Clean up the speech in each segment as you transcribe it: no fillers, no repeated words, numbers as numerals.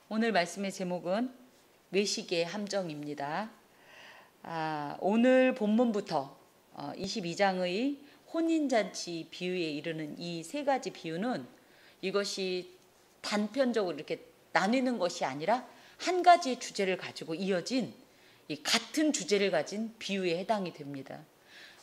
오늘 말씀의 제목은 외식의 함정입니다. 오늘 본문부터 22장의 혼인잔치 비유에 이르는 이 세 가지 비유는 이것이 단편적으로 이렇게 나뉘는 것이 아니라 한 가지의 주제를 가지고 이어진 이 같은 주제를 가진 비유에 해당이 됩니다.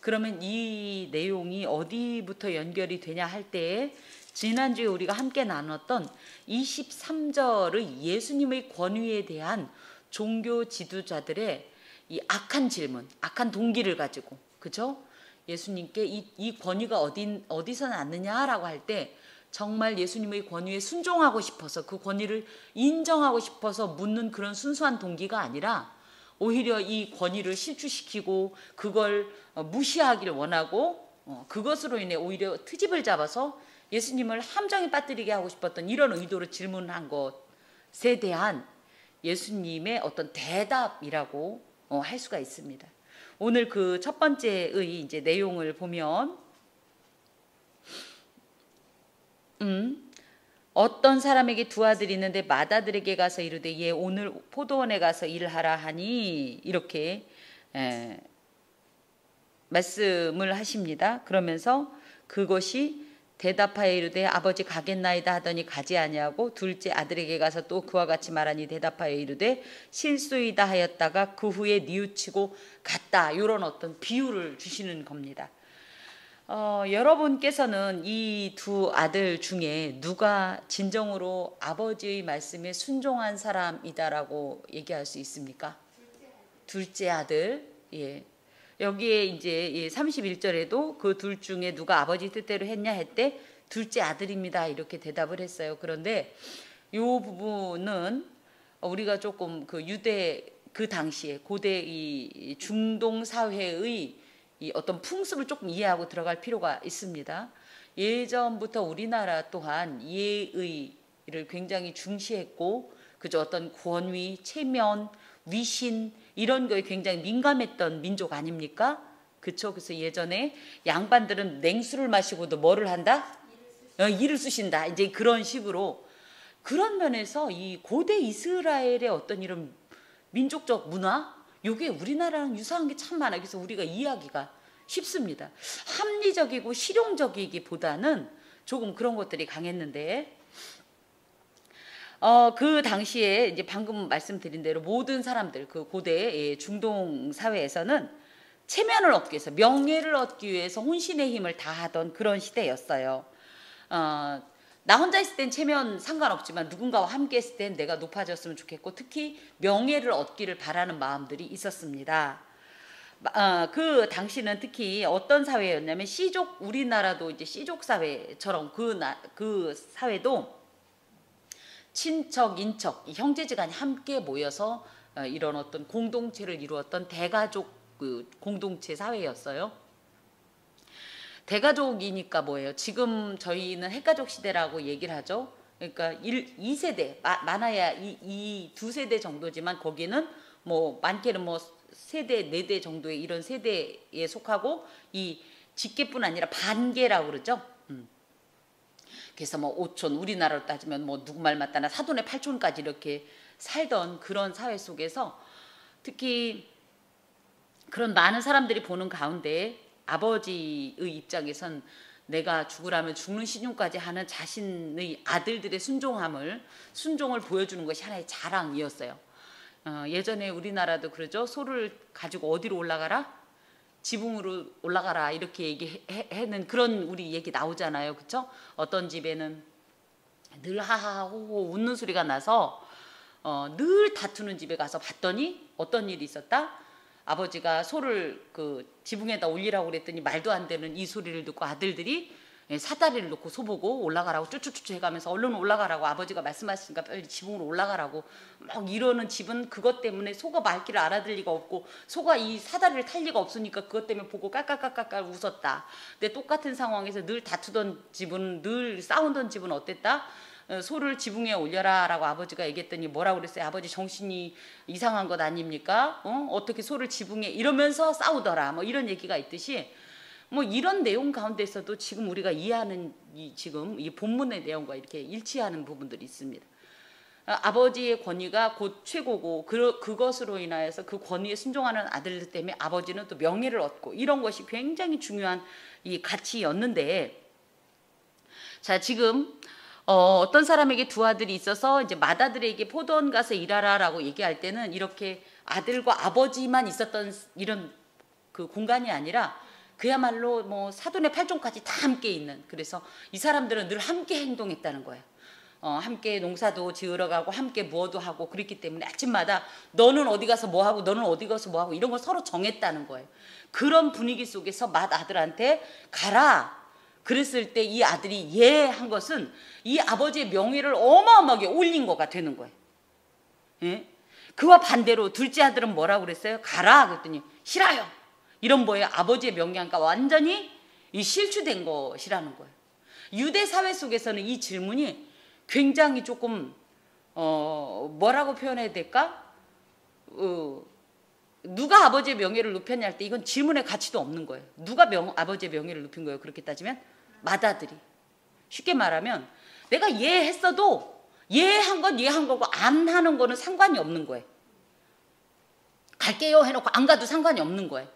그러면 이 내용이 어디부터 연결이 되냐 할 때에 지난주에 우리가 함께 나눴던 23절의 예수님의 권위에 대한 종교 지도자들의 이 악한 질문, 악한 동기를 가지고, 그죠? 예수님께 이 권위가 어디서 났느냐라고 할 때 정말 예수님의 권위에 순종하고 싶어서 그 권위를 인정하고 싶어서 묻는 그런 순수한 동기가 아니라 오히려 이 권위를 실추시키고 그걸 무시하기를 원하고 그것으로 인해 오히려 트집을 잡아서 예수님을 함정에 빠뜨리게 하고 싶었던 이런 의도로 질문한 것에 대한 예수님의 어떤 대답이라고 할 수가 있습니다. 오늘 그 첫 번째의 이제 내용을 보면 어떤 사람에게 두 아들이 있는데 맏아들에게 가서 이르되 얘 오늘 포도원에 가서 일하라 하니 이렇게 말씀을 하십니다. 그러면서 그것이 대답하여 이르되 아버지 가겠나이다 하더니 가지 아니하고 둘째 아들에게 가서 또 그와 같이 말하니 대답하여 이르되 실수이다 하였다가 그 후에 뉘우치고 갔다. 이런 어떤 비유를 주시는 겁니다. 여러분께서는 이 두 아들 중에 누가 진정으로 아버지의 말씀에 순종한 사람이다라고 얘기할 수 있습니까? 둘째 아들. 예. 여기에 이제 31절에도 그 둘 중에 누가 아버지 뜻대로 했냐 했대 둘째 아들입니다. 이렇게 대답을 했어요. 그런데 이 부분은 우리가 조금 그 유대 그 당시에 고대 이 중동 사회의 이 어떤 풍습을 조금 이해하고 들어갈 필요가 있습니다. 예전부터 우리나라 또한 예의를 굉장히 중시했고 그저 어떤 권위, 체면, 위신 이런 거에 굉장히 민감했던 민족 아닙니까? 그렇죠? 그래서 예전에 양반들은 냉수를 마시고도 뭐를 한다? 일을 쓰신다. 이제 그런 식으로 그런 면에서 이 고대 이스라엘의 어떤 이런 민족적 문화 이게 우리나라랑 유사한 게 참 많아요. 그래서 우리가 이해하기가 쉽습니다. 합리적이고 실용적이기보다는 조금 그런 것들이 강했는데 그 당시에 이제 방금 말씀드린 대로 모든 사람들 그 고대 중동 사회에서는 체면을 얻기 위해서 명예를 얻기 위해서 혼신의 힘을 다하던 그런 시대였어요. 나 혼자 있을 땐 체면 상관없지만 누군가와 함께 했을 땐 내가 높아졌으면 좋겠고 특히 명예를 얻기를 바라는 마음들이 있었습니다. 그 당시는 특히 어떤 사회였냐면 시족 우리나라도 이제 시족 사회처럼 그 사회도 친척, 인척, 형제지간이 함께 모여서 이런 어떤 공동체를 이루었던 대가족 그 공동체 사회였어요. 대가족이니까 뭐예요? 지금 저희는 핵가족 시대라고 얘기를 하죠. 그러니까 2세대, 많아야 이 두 세대 정도지만 거기는 뭐 많게는 뭐 세대, 4대 정도의 이런 세대에 속하고 이 직계뿐 아니라 반계라고 그러죠. 그래서 뭐 오촌 우리나라로 따지면 뭐 누구 말 맞다나 사돈의 팔촌까지 이렇게 살던 그런 사회 속에서 특히 그런 많은 사람들이 보는 가운데 아버지의 입장에선 내가 죽으라면 죽는 신용까지 하는 자신의 아들들의 순종을 보여주는 것이 하나의 자랑이었어요. 예전에 우리나라도 그러죠. 소를 가지고 어디로 올라가라? 지붕으로 올라가라 이렇게 얘기하는 그런 우리 얘기 나오잖아요. 그렇죠? 어떤 집에는 늘 하하호호 웃는 소리가 나서 늘 다투는 집에 가서 봤더니 어떤 일이 있었다? 아버지가 소를 그 지붕에다 올리라고 그랬더니 말도 안 되는 이 소리를 듣고 아들들이 사다리를 놓고 소 보고 올라가라고 쭈쭈쭈쭈 해가면서 얼른 올라가라고 아버지가 말씀하시니까 빨리 지붕으로 올라가라고 막 이러는 집은 그것 때문에 소가 말귀를 알아들 리가 없고 소가 이 사다리를 탈 리가 없으니까 그것 때문에 보고 깔깔깔깔 웃었다. 근데 똑같은 상황에서 늘 다투던 집은 늘 싸우던 집은 어땠다? 소를 지붕에 올려라 라고 아버지가 얘기했더니 뭐라고 그랬어요? 아버지 정신이 이상한 것 아닙니까? 어떻게 소를 지붕에 이러면서 싸우더라 뭐 이런 얘기가 있듯이 뭐 이런 내용 가운데서도 지금 우리가 이해하는 지금 이 본문의 내용과 이렇게 일치하는 부분들이 있습니다. 아버지의 권위가 곧 최고고 그것으로 인하여서 그 권위에 순종하는 아들들 때문에 아버지는 또 명예를 얻고 이런 것이 굉장히 중요한 이 가치였는데 자 지금 어떤 사람에게 두 아들이 있어서 이제 맏아들에게 포도원 가서 일하라라고 얘기할 때는 이렇게 아들과 아버지만 있었던 이런 그 공간이 아니라 그야말로 뭐 사돈의 팔종까지 다 함께 있는 그래서 이 사람들은 늘 함께 행동했다는 거예요. 함께 농사도 지으러 가고 함께 무엇도 하고 그랬기 때문에 아침마다 너는 어디 가서 뭐 하고 너는 어디 가서 뭐 하고 이런 걸 서로 정했다는 거예요. 그런 분위기 속에서 맏아들한테 가라 그랬을 때 이 아들이 예 한 것은 이 아버지의 명예를 어마어마하게 올린 거가 되는 거예요. 예? 그와 반대로 둘째 아들은 뭐라고 그랬어요? 가라 그랬더니 싫어요. 이런 뭐예요? 아버지의 명예가 완전히 이 실추된 것이라는 거예요. 유대 사회 속에서는 이 질문이 굉장히 조금 뭐라고 표현해야 될까? 누가 아버지의 명예를 높였냐 할 때 이건 질문의 가치도 없는 거예요. 누가 아버지의 명예를 높인 거예요? 그렇게 따지면 맏아들이. 쉽게 말하면 내가 예 했어도 예 한 건 예 한 거고 안 하는 거는 상관이 없는 거예요. 갈게요 해놓고 안 가도 상관이 없는 거예요.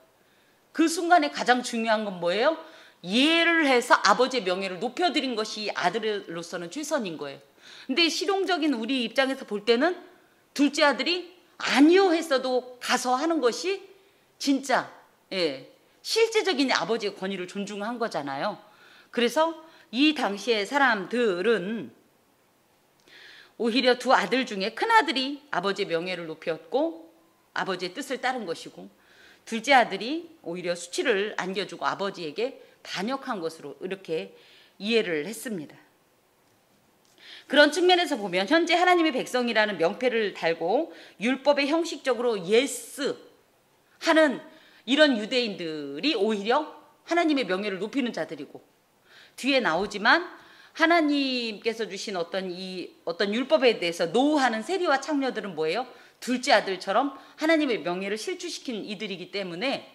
그 순간에 가장 중요한 건 뭐예요? 이해를 해서 아버지의 명예를 높여드린 것이 아들로서는 최선인 거예요. 근데 실용적인 우리 입장에서 볼 때는 둘째 아들이 아니요 했어도 가서 하는 것이 진짜 실제적인 아버지의 권위를 존중한 거잖아요. 그래서 이 당시의 사람들은 오히려 두 아들 중에 큰아들이 아버지의 명예를 높였고 아버지의 뜻을 따른 것이고 둘째 아들이 오히려 수치를 안겨주고 아버지에게 반역한 것으로 이렇게 이해를 했습니다. 그런 측면에서 보면 현재 하나님의 백성이라는 명패를 달고 율법에 형식적으로 예스 하는 이런 유대인들이 오히려 하나님의 명예를 높이는 자들이고 뒤에 나오지만 하나님께서 주신 어떤 율법에 대해서 노하는 세리와 창녀들은 뭐예요? 둘째 아들처럼 하나님의 명예를 실추시킨 이들이기 때문에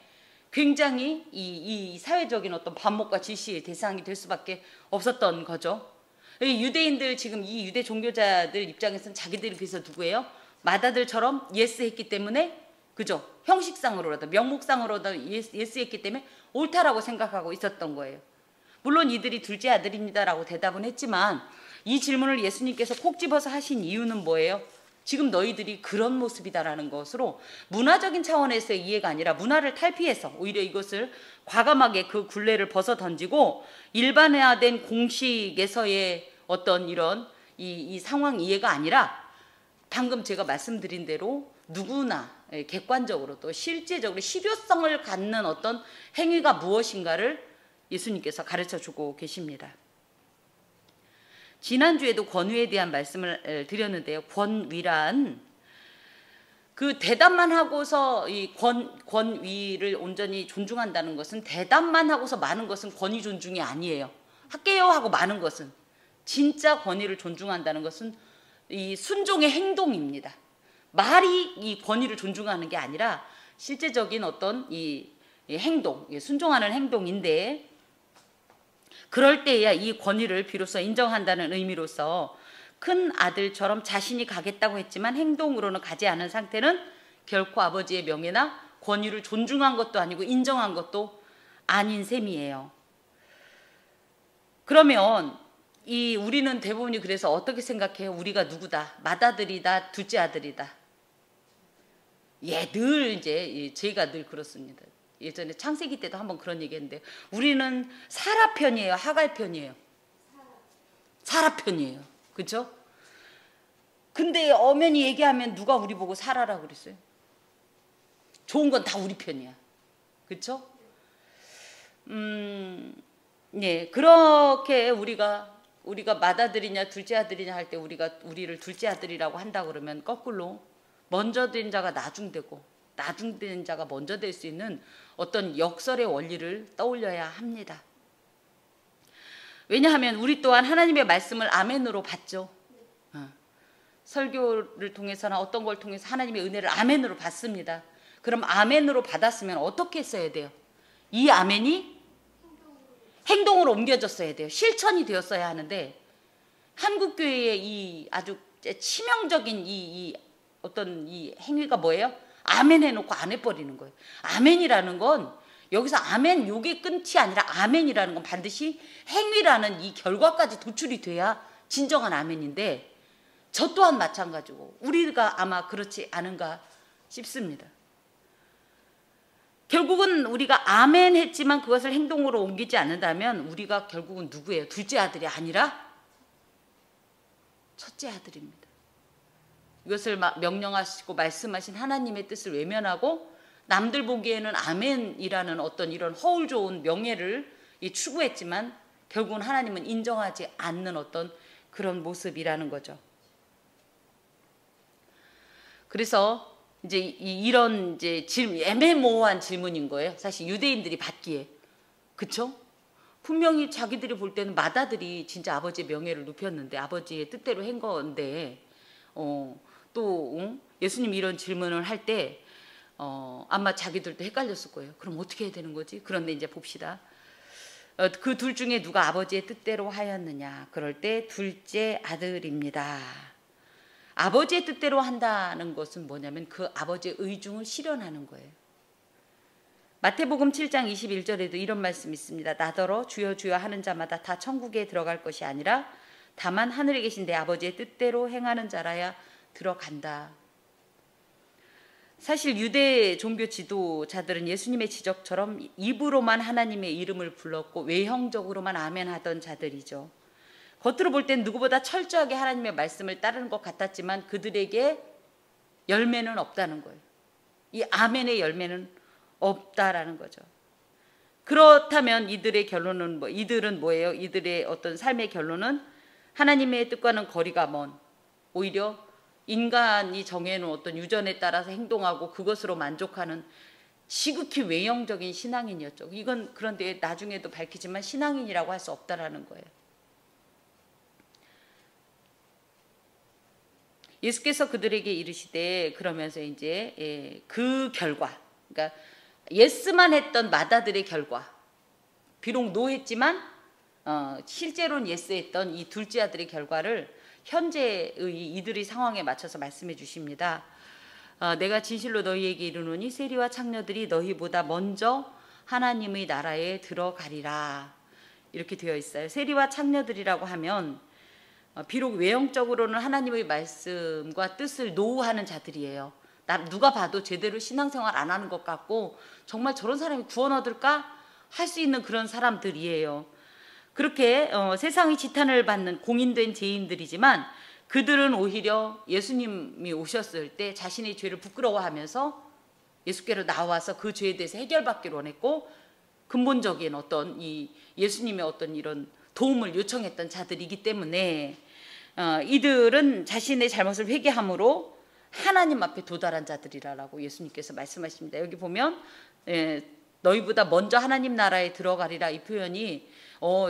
굉장히 이 사회적인 어떤 반목과 질시의 대상이 될 수밖에 없었던 거죠. 유대인들 지금 이 유대 종교자들 입장에서는 자기들이 그래서 누구예요? 맏아들처럼 예스 했기 때문에 그죠? 형식상으로라도 명목상으로라도 예스 했기 때문에 옳다라고 생각하고 있었던 거예요. 물론 이들이 둘째 아들입니다라고 대답은 했지만 이 질문을 예수님께서 콕 집어서 하신 이유는 뭐예요? 지금 너희들이 그런 모습이다라는 것으로 문화적인 차원에서의 이해가 아니라 문화를 탈피해서 오히려 이것을 과감하게 그 굴레를 벗어 던지고 일반화된 공식에서의 어떤 이런 이 상황 이해가 아니라 방금 제가 말씀드린 대로 누구나 객관적으로 또 실제적으로 실효성을 갖는 어떤 행위가 무엇인가를 예수님께서 가르쳐주고 계십니다. 지난주에도 권위에 대한 말씀을 드렸는데요. 권위란 그 대답만 하고서 이 권위를 온전히 존중한다는 것은 대답만 하고서 마는 것은 권위 존중이 아니에요. 할게요 하고 마는 것은 진짜 권위를 존중한다는 것은 이 순종의 행동입니다. 말이 이 권위를 존중하는 게 아니라 실제적인 어떤 이 행동, 순종하는 행동인데 그럴 때야 이 권위를 비로소 인정한다는 의미로서 큰 아들처럼 자신이 가겠다고 했지만 행동으로는 가지 않은 상태는 결코 아버지의 명예나 권위를 존중한 것도 아니고 인정한 것도 아닌 셈이에요. 그러면 우리는 대부분이 그래서 어떻게 생각해요? 우리가 누구다? 맏아들이다, 둘째 아들이다. 늘 이제 저희가 늘 그렇습니다. 예전에 창세기 때도 한번 그런 얘기했는데 우리는 사라 편이에요, 하갈 편이에요? 사라 편이에요. 그렇죠? 근데 엄연히 얘기하면 누가 우리 보고 사라라고 그랬어요? 좋은 건 다 우리 편이야. 그렇죠? 그렇게 우리가 맏아들이냐 둘째 아들이냐 할 때 우리를 둘째 아들이라고 한다 그러면 거꾸로 먼저 된 자가 나중되고 나중된 자가 먼저 될 수 있는 어떤 역설의 원리를 떠올려야 합니다. 왜냐하면 우리 또한 하나님의 말씀을 아멘으로 받죠. 설교를 통해서나 어떤 걸 통해서 하나님의 은혜를 아멘으로 받습니다. 그럼 아멘으로 받았으면 어떻게 써야 돼요? 이 아멘이 행동으로 옮겨졌어야 돼요. 실천이 되었어야 하는데 한국교회의 이 아주 치명적인 이 어떤 이 행위가 뭐예요? 아멘 해놓고 안 해버리는 거예요. 아멘이라는 건 여기서 아멘 요게 끝이 아니라 아멘이라는 건 반드시 행위라는 이 결과까지 도출이 돼야 진정한 아멘인데 저 또한 마찬가지고 우리가 아마 그렇지 않은가 싶습니다. 결국은 우리가 아멘 했지만 그것을 행동으로 옮기지 않는다면 우리가 결국은 누구예요? 둘째 아들이 아니라 첫째 아들입니다. 이것을 명령하시고 말씀하신 하나님의 뜻을 외면하고 남들 보기에는 아멘이라는 어떤 이런 허울 좋은 명예를 추구했지만 결국은 하나님은 인정하지 않는 어떤 그런 모습이라는 거죠. 그래서 이제 이런 이제 애매모호한 질문인 거예요. 사실 유대인들이 받기에. 그쵸? 분명히 자기들이 볼 때는 맏아들이 진짜 아버지의 명예를 눕혔는데 아버지의 뜻대로 한 건데 또 예수님이 이런 질문을 할 때 아마 자기들도 헷갈렸을 거예요. 그럼 어떻게 해야 되는 거지? 그런데 이제 봅시다. 그 둘 중에 누가 아버지의 뜻대로 하였느냐? 그럴 때 둘째 아들입니다. 아버지의 뜻대로 한다는 것은 뭐냐면 그 아버지의 의중을 실현하는 거예요. 마태복음 7장 21절에도 이런 말씀이 있습니다. 나더러 주여 주여 하는 자마다 다 천국에 들어갈 것이 아니라 다만 하늘에 계신 내 아버지의 뜻대로 행하는 자라야 들어간다. 사실 유대 종교 지도자들은 예수님의 지적처럼 입으로만 하나님의 이름을 불렀고 외형적으로만 아멘하던 자들이죠. 겉으로 볼 땐 누구보다 철저하게 하나님의 말씀을 따르는 것 같았지만 그들에게 열매는 없다는 거예요. 이 아멘의 열매는 없다라는 거죠. 그렇다면 이들의 결론은 이들은 뭐예요? 이들의 어떤 삶의 결론은 하나님의 뜻과는 거리가 먼 오히려 인간이 정해놓은 어떤 유전에 따라서 행동하고 그것으로 만족하는 시극히 외형적인 신앙인이었죠. 이건 그런데 나중에도 밝히지만 신앙인이라고 할 수 없다라는 거예요. 예수께서 그들에게 이르시되 그러면서 이제 그 결과, 그러니까 예스만 했던 맏아들의 결과, 비록 노했지만 실제로는 예스했던 이 둘째 아들의 결과를 현재의 이들의 상황에 맞춰서 말씀해 주십니다. 내가 진실로 너희에게 이르노니 세리와 창녀들이 너희보다 먼저 하나님의 나라에 들어가리라. 이렇게 되어 있어요. 세리와 창녀들이라고 하면 비록 외형적으로는 하나님의 말씀과 뜻을 노하는 자들이에요. 누가 봐도 제대로 신앙생활 안 하는 것 같고 정말 저런 사람이 구원 얻을까 할 수 있는 그런 사람들이에요. 그렇게 세상의 지탄을 받는 공인된 죄인들이지만 그들은 오히려 예수님이 오셨을 때 자신의 죄를 부끄러워하면서 예수께로 나와서 그 죄에 대해서 해결받기를 원했고 근본적인 어떤 이 예수님의 어떤 이런 도움을 요청했던 자들이기 때문에 이들은 자신의 잘못을 회개함으로 하나님 앞에 도달한 자들이라고 예수님께서 말씀하십니다. 여기 보면 너희보다 먼저 하나님 나라에 들어가리라 이 표현이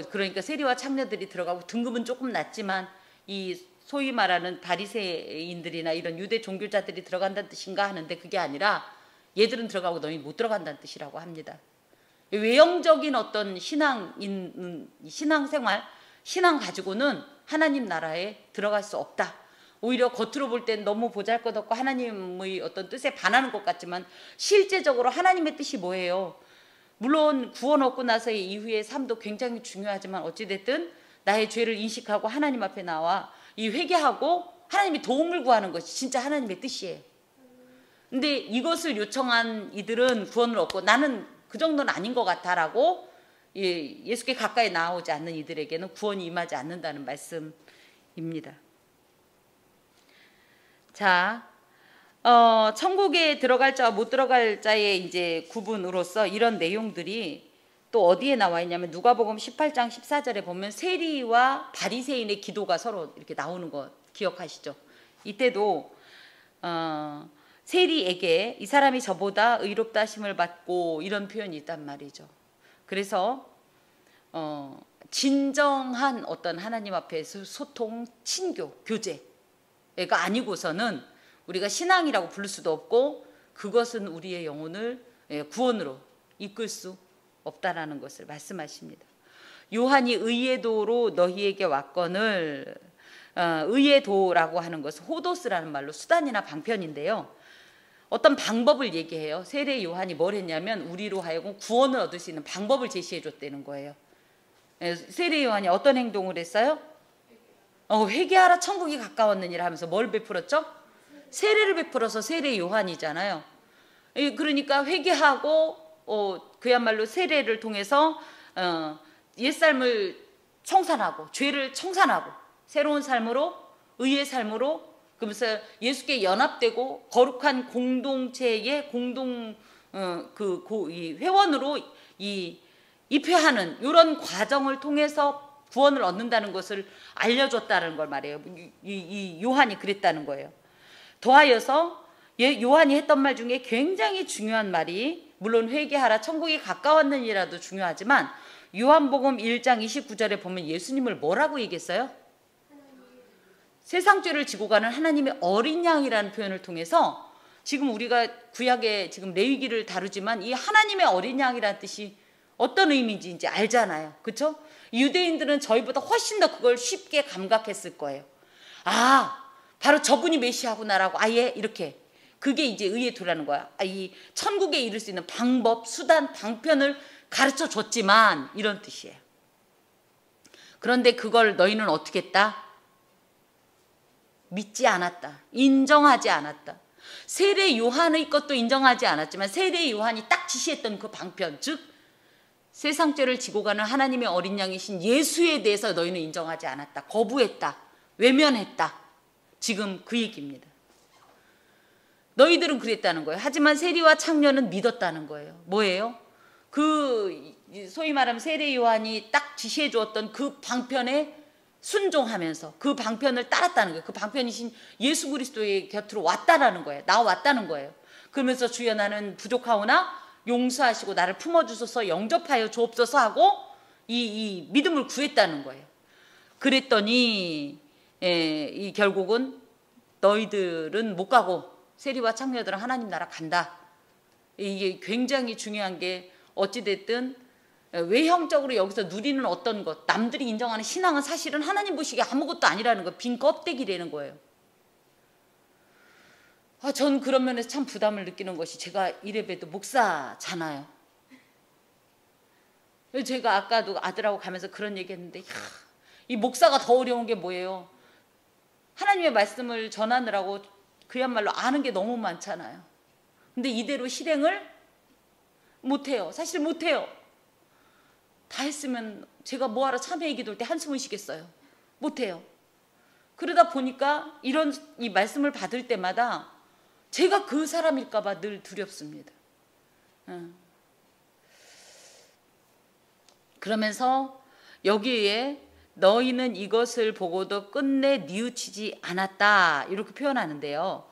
그러니까 세리와 창녀들이 들어가고 등급은 조금 낮지만 이 소위 말하는 바리새인들이나 이런 유대 종교자들이 들어간다는 뜻인가 하는데 그게 아니라 얘들은 들어가고 너희 못 들어간다는 뜻이라고 합니다. 외형적인 어떤 신앙생활, 신앙 가지고는 하나님 나라에 들어갈 수 없다. 오히려 겉으로 볼 땐 너무 보잘것없고 하나님의 어떤 뜻에 반하는 것 같지만 실제적으로 하나님의 뜻이 뭐예요? 물론 구원 얻고 나서의 이후의 삶도 굉장히 중요하지만 어찌됐든 나의 죄를 인식하고 하나님 앞에 나와 이 회개하고 하나님의 도움을 구하는 것이 진짜 하나님의 뜻이에요. 근데 이것을 요청한 이들은 구원을 얻고 나는 그 정도는 아닌 것 같아라고 예수께 가까이 나오지 않는 이들에게는 구원이 임하지 않는다는 말씀입니다. 자, 천국에 들어갈 자와 못 들어갈 자의 이제 구분으로서 이런 내용들이 또 어디에 나와 있냐면 누가복음 18장 14절에 보면 세리와 바리새인의 기도가 서로 이렇게 나오는 거 기억하시죠? 이때도 세리에게 이 사람이 저보다 의롭다 하심을 받고 이런 표현이 있단 말이죠. 그래서 진정한 어떤 하나님 앞에서 소통, 친교, 교제가 아니고서는 우리가 신앙이라고 부를 수도 없고 그것은 우리의 영혼을 구원으로 이끌 수 없다라는 것을 말씀하십니다. 요한이 의의 도로 너희에게 왔거늘 의의 도라고 하는 것은 호도스라는 말로 수단이나 방편인데요. 어떤 방법을 얘기해요. 세례 요한이 뭘 했냐면 우리로 하여금 구원을 얻을 수 있는 방법을 제시해 줬다는 거예요. 세례 요한이 어떤 행동을 했어요? 회개하라 천국이 가까웠느니라 하면서 뭘 베풀었죠? 세례를 베풀어서 세례 요한이잖아요. 그러니까 회개하고 그야말로 세례를 통해서 옛삶을 청산하고 죄를 청산하고 새로운 삶으로 의의 삶으로 그러면서 예수께 연합되고 거룩한 공동체의 이 회원으로 입회하는 이런 과정을 통해서 구원을 얻는다는 것을 알려줬다는 걸 말해요. 이 요한이 그랬다는 거예요. 더하여서 요한이 했던 말 중에 굉장히 중요한 말이, 물론 회개하라 천국이 가까웠느니라도 중요하지만 요한복음 1장 29절에 보면 예수님을 뭐라고 얘기했어요? 세상 죄를 지고 가는 하나님의 어린 양이라는 표현을 통해서 지금 우리가 구약의 지금 레위기를 다루지만 이 하나님의 어린 양이라는 뜻이 어떤 의미인지 이제 알잖아요. 그렇죠? 유대인들은 저희보다 훨씬 더 그걸 쉽게 감각했을 거예요. 바로 저분이 메시아구나라고 아예 이렇게. 그게 이제 의의 도라는 거야. 이 천국에 이를 수 있는 방법, 수단, 방편을 가르쳐 줬지만 이런 뜻이에요. 그런데 그걸 너희는 어떻게 했다? 믿지 않았다. 인정하지 않았다. 세례 요한의 것도 인정하지 않았지만 세례 요한이 딱 지시했던 그 방편, 즉 세상 죄를 지고 가는 하나님의 어린 양이신 예수에 대해서 너희는 인정하지 않았다. 거부했다. 외면했다. 지금 그 얘기입니다. 너희들은 그랬다는 거예요. 하지만 세리와 창녀는 믿었다는 거예요. 뭐예요? 그 소위 말하면 세례 요한이 딱 지시해 주었던 그 방편에 순종하면서 그 방편을 따랐다는 거예요. 그 방편이신 예수 그리스도의 곁으로 왔다라는 거예요. 나왔다는 거예요. 그러면서 주여 나는 부족하오나 용서하시고 나를 품어주소서 영접하여 주옵소서 하고 이 믿음을 구했다는 거예요. 그랬더니 이 결국은 너희들은 못 가고 세리와 창녀들은 하나님 나라 간다. 이게 굉장히 중요한 게 어찌됐든 외형적으로 여기서 누리는 어떤 것, 남들이 인정하는 신앙은 사실은 하나님 보시기에 아무것도 아니라는 거, 빈 껍데기라는 거예요. 전 그런 면에서 참 부담을 느끼는 것이, 제가 이래봬도 목사잖아요. 제가 아까도 아들하고 가면서 그런 얘기했는데, 이 목사가 더 어려운 게 뭐예요? 하나님의 말씀을 전하느라고 그야말로 아는 게 너무 많잖아요. 근데 이대로 실행을 못해요. 사실 못해요. 다 했으면 제가 뭐하러 참회의 기도할 때 한숨을 쉬겠어요. 못해요. 그러다 보니까 이 말씀을 받을 때마다 제가 그 사람일까 봐 늘 두렵습니다. 그러면서 여기에 너희는 이것을 보고도 끝내 뉘우치지 않았다 이렇게 표현하는데요.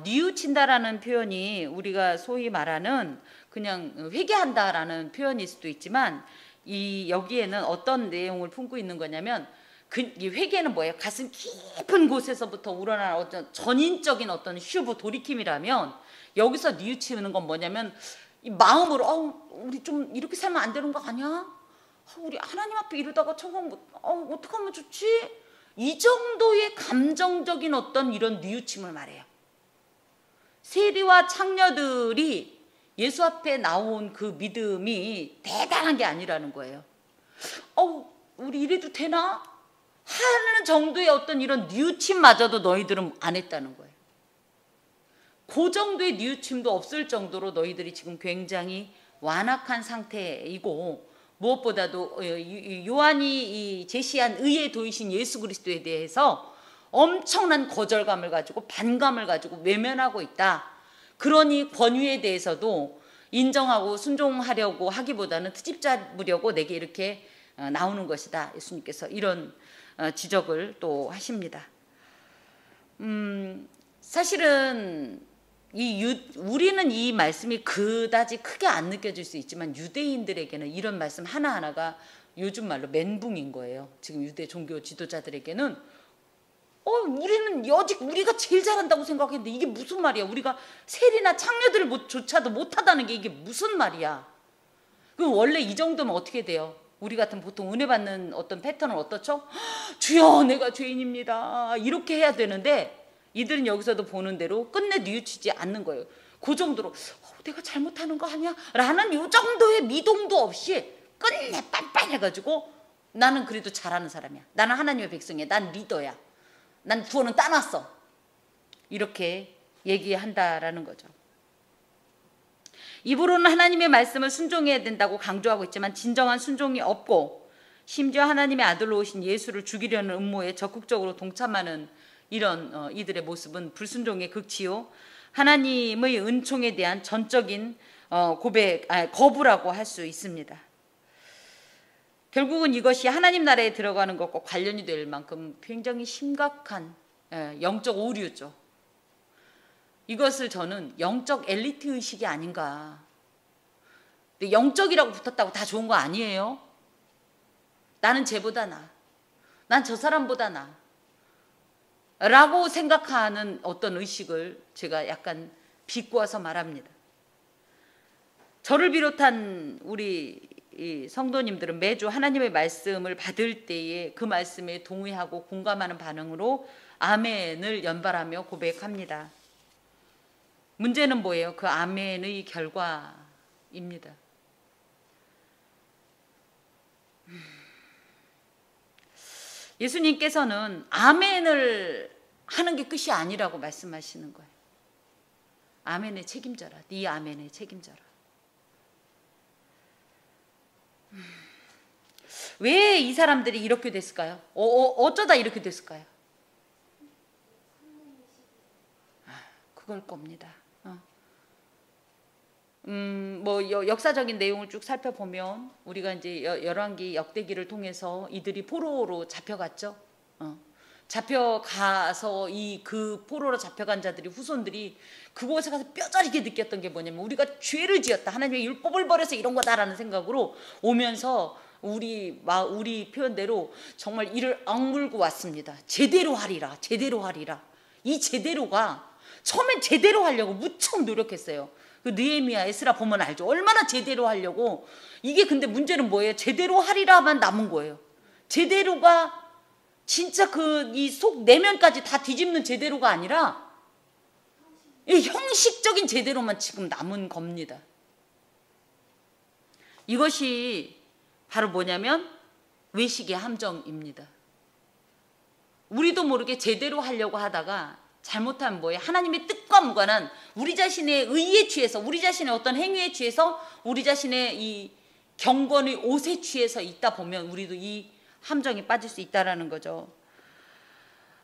뉘우친다라는 표현이 우리가 소위 말하는 그냥 회개한다라는 표현일 수도 있지만 여기에는 어떤 내용을 품고 있는 거냐면 이 회개는 뭐예요? 가슴 깊은 곳에서부터 우러나는 어떤 전인적인 어떤 휴브 돌이킴이라면 여기서 뉘우치는 건 뭐냐면 이 마음으로 우리 좀 이렇게 살면 안 되는 거 아니야? 우리 하나님 앞에 이러다가 천국 어떡하면 좋지? 이 정도의 감정적인 어떤 이런 뉘우침을 말해요. 세리와 창녀들이 예수 앞에 나온 그 믿음이 대단한 게 아니라는 거예요. 우리 이래도 되나? 하는 정도의 어떤 이런 뉘우침마저도 너희들은 안 했다는 거예요. 그 정도의 뉘우침도 없을 정도로 너희들이 지금 굉장히 완악한 상태이고, 무엇보다도 요한이 제시한 의의 도이신 예수 그리스도에 대해서 엄청난 거절감을 가지고 반감을 가지고 외면하고 있다. 그러니 권위에 대해서도 인정하고 순종하려고 하기보다는 트집 잡으려고 내게 이렇게 나오는 것이다. 예수님께서 이런 지적을 또 하십니다. 사실은 우리는 이 말씀이 그다지 크게 안 느껴질 수 있지만 유대인들에게는 이런 말씀 하나하나가 요즘 말로 멘붕인 거예요. 지금 유대 종교 지도자들에게는 우리는 여직 우리가 제일 잘한다고 생각했는데 이게 무슨 말이야? 우리가 세리나 창녀들조차도 못하다는 게 이게 무슨 말이야? 그럼 원래 이 정도면 어떻게 돼요? 우리 같은 보통 은혜 받는 어떤 패턴은 어떻죠? 주여 내가 죄인입니다 이렇게 해야 되는데 이들은 여기서도 보는 대로 끝내 뉘우치지 않는 거예요. 그 정도로 내가 잘못하는 거 아니야? 라는 이 정도의 미동도 없이 끝내 빤빤 해가지고 나는 그래도 잘하는 사람이야. 나는 하나님의 백성이야. 난 리더야. 난 구원은 따놨어. 이렇게 얘기한다라는 거죠. 입으로는 하나님의 말씀을 순종해야 된다고 강조하고 있지만 진정한 순종이 없고 심지어 하나님의 아들로 오신 예수를 죽이려는 음모에 적극적으로 동참하는 이런 이들의 모습은 불순종의 극치요. 하나님의 은총에 대한 전적인 거부라고 할 수 있습니다. 결국은 이것이 하나님 나라에 들어가는 것과 관련이 될 만큼 굉장히 심각한 영적 오류죠. 이것을 저는 영적 엘리트 의식이 아닌가. 근데 영적이라고 붙었다고 다 좋은 거 아니에요. 나는 쟤보다 나. 난 저 사람보다 나. 라고 생각하는 어떤 의식을 제가 약간 비꼬아서 말합니다. 저를 비롯한 우리 이 성도님들은 매주 하나님의 말씀을 받을 때에 그 말씀에 동의하고 공감하는 반응으로 아멘을 연발하며 고백합니다. 문제는 뭐예요? 그 아멘의 결과입니다. 예수님께서는 아멘을 하는 게 끝이 아니라고 말씀하시는 거예요. 아멘에 책임져라. 네 아멘에 책임져라. 왜 이 사람들이 이렇게 됐을까요? 어쩌다 이렇게 됐을까요? 그걸 겁니다. 역사적인 내용을 쭉 살펴보면 우리가 이제 열왕기 역대기를 통해서 이들이 포로로 잡혀갔죠. 잡혀가서 그 포로로 잡혀간 자들이 후손들이 그곳에 가서 뼈저리게 느꼈던 게 뭐냐면 우리가 죄를 지었다. 하나님의 율법을 버려서 이런 거다라는 생각으로 오면서 우리 표현대로 정말 이를 악물고 왔습니다. 제대로 하리라. 제대로 하리라. 이 제대로가 처음엔 제대로 하려고 무척 노력했어요. 그 느헤미야 에스라 보면 알죠. 얼마나 제대로 하려고. 이게 근데 문제는 뭐예요? 제대로 하리라만 남은 거예요. 제대로가 진짜 이 속 내면까지 다 뒤집는 제대로가 아니라 형식적인 제대로만 지금 남은 겁니다. 이것이 바로 뭐냐면 외식의 함정입니다. 우리도 모르게 제대로 하려고 하다가 잘못하면 뭐예요? 하나님의 뜻과 무관한 우리 자신의 의에 취해서 우리 자신의 어떤 행위에 취해서 우리 자신의 이 경건의 옷에 취해서 있다 보면 우리도 이 함정에 빠질 수 있다는 거죠.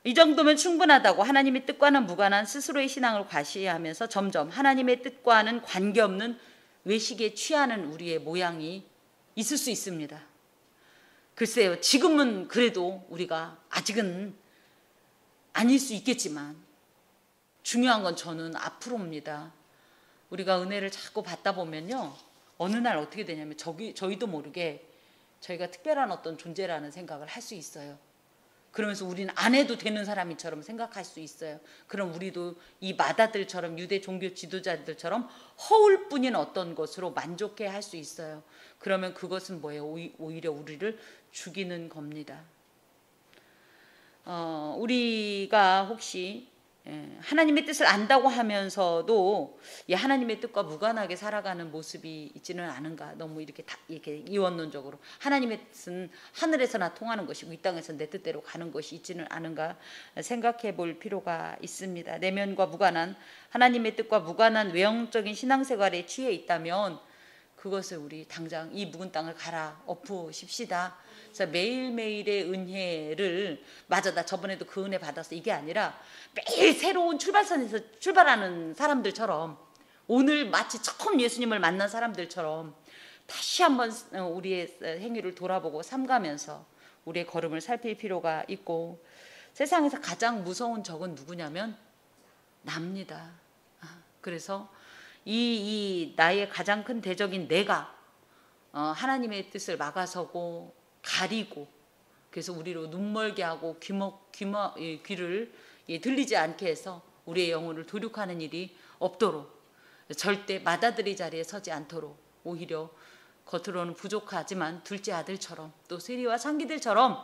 이 정도면 충분하다고 하나님의 뜻과는 무관한 스스로의 신앙을 과시하면서 점점 하나님의 뜻과는 관계없는 외식에 취하는 우리의 모양이 있을 수 있습니다. 글쎄요, 지금은 그래도 우리가 아직은 아닐 수 있겠지만 중요한 건 저는 앞으로입니다. 우리가 은혜를 자꾸 받다 보면요, 어느 날 어떻게 되냐면 저희도 모르게 저희가 특별한 어떤 존재라는 생각을 할 수 있어요. 그러면서 우리는 안 해도 되는 사람처럼 생각할 수 있어요. 그럼 우리도 이 마다들처럼 유대 종교 지도자들처럼 허울뿐인 어떤 것으로 만족해 할 수 있어요. 그러면 그것은 뭐예요? 오히려 우리를 죽이는 겁니다. 우리가 혹시 하나님의 뜻을 안다고 하면서도 하나님의 뜻과 무관하게 살아가는 모습이 있지는 않은가. 너무 이렇게 이원론적으로 하나님의 뜻은 하늘에서나 통하는 것이고 이 땅에서 내 뜻대로 가는 것이 있지는 않은가 생각해 볼 필요가 있습니다. 내면과 무관한 하나님의 뜻과 무관한 외형적인 신앙생활에 취해 있다면 그것을 우리 당장 이 묵은 땅을 갈아엎으십시다. 그래서 매일매일의 은혜를 맞아, 나 저번에도 그 은혜 받았어, 이게 아니라 매일 새로운 출발선에서 출발하는 사람들처럼, 오늘 마치 처음 예수님을 만난 사람들처럼 다시 한번 우리의 행위를 돌아보고 삼가면서 우리의 걸음을 살필 필요가 있고, 세상에서 가장 무서운 적은 누구냐면 납니다. 그래서 이 나의 가장 큰 대적인 내가 하나님의 뜻을 막아서고 가리고, 그래서 우리로 눈멀게 하고 귀를 들리지 않게 해서 우리의 영혼을 도륙하는 일이 없도록, 절대 마다들이 자리에 서지 않도록 오히려 겉으로는 부족하지만 둘째 아들처럼 또 세리와 상기들처럼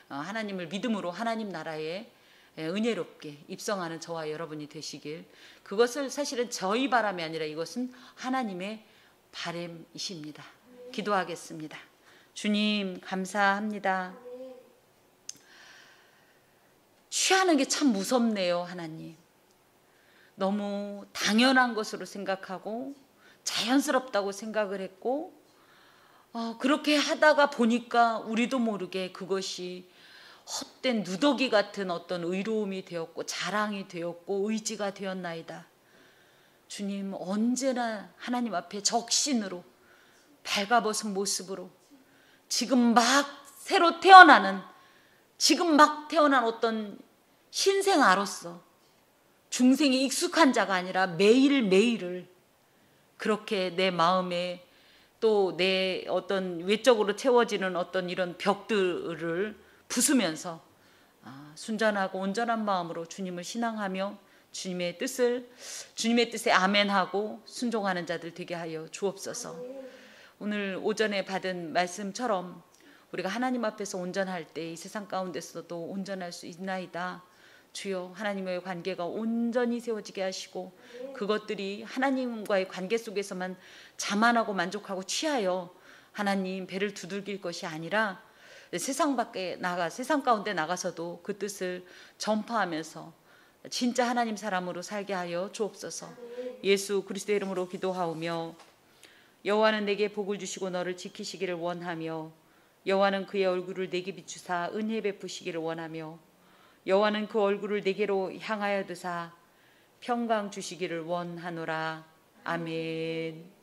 하나님을 믿음으로 하나님 나라에 은혜롭게 입성하는 저와 여러분이 되시길, 그것을 사실은 저희 바람이 아니라 이것은 하나님의 바람이십니다. 기도하겠습니다. 주님 감사합니다. 취하는 게 참 무섭네요. 하나님, 너무 당연한 것으로 생각하고 자연스럽다고 생각을 했고 그렇게 하다가 보니까 우리도 모르게 그것이 헛된 누더기 같은 어떤 의로움이 되었고 자랑이 되었고 의지가 되었나이다. 주님, 언제나 하나님 앞에 적신으로 발가벗은 모습으로 지금 막 새로 태어나는, 지금 막 태어난 어떤 신생아로서 중생이 익숙한 자가 아니라 매일매일을 그렇게 내 마음에 또 내 어떤 외적으로 채워지는 어떤 이런 벽들을 부수면서 순전하고 온전한 마음으로 주님을 신앙하며 주님의 뜻에 아멘하고 순종하는 자들 되게 하여 주옵소서. 오늘 오전에 받은 말씀처럼 우리가 하나님 앞에서 온전할 때 이 세상 가운데서도 온전할 수 있나이다. 주여, 하나님과의 관계가 온전히 세워지게 하시고 그것들이 하나님과의 관계 속에서만 자만하고 만족하고 취하여 하나님 배를 두들길 것이 아니라 세상 가운데 나가서도 그 뜻을 전파하면서 진짜 하나님 사람으로 살게 하여 주옵소서. 예수 그리스도의 이름으로 기도하오며, 여호와는 내게 복을 주시고 너를 지키시기를 원하며, 여호와는 그의 얼굴을 내게 비추사 은혜 베푸시기를 원하며, 여호와는 그 얼굴을 내게로 향하여 드사 평강 주시기를 원하노라. 아멘.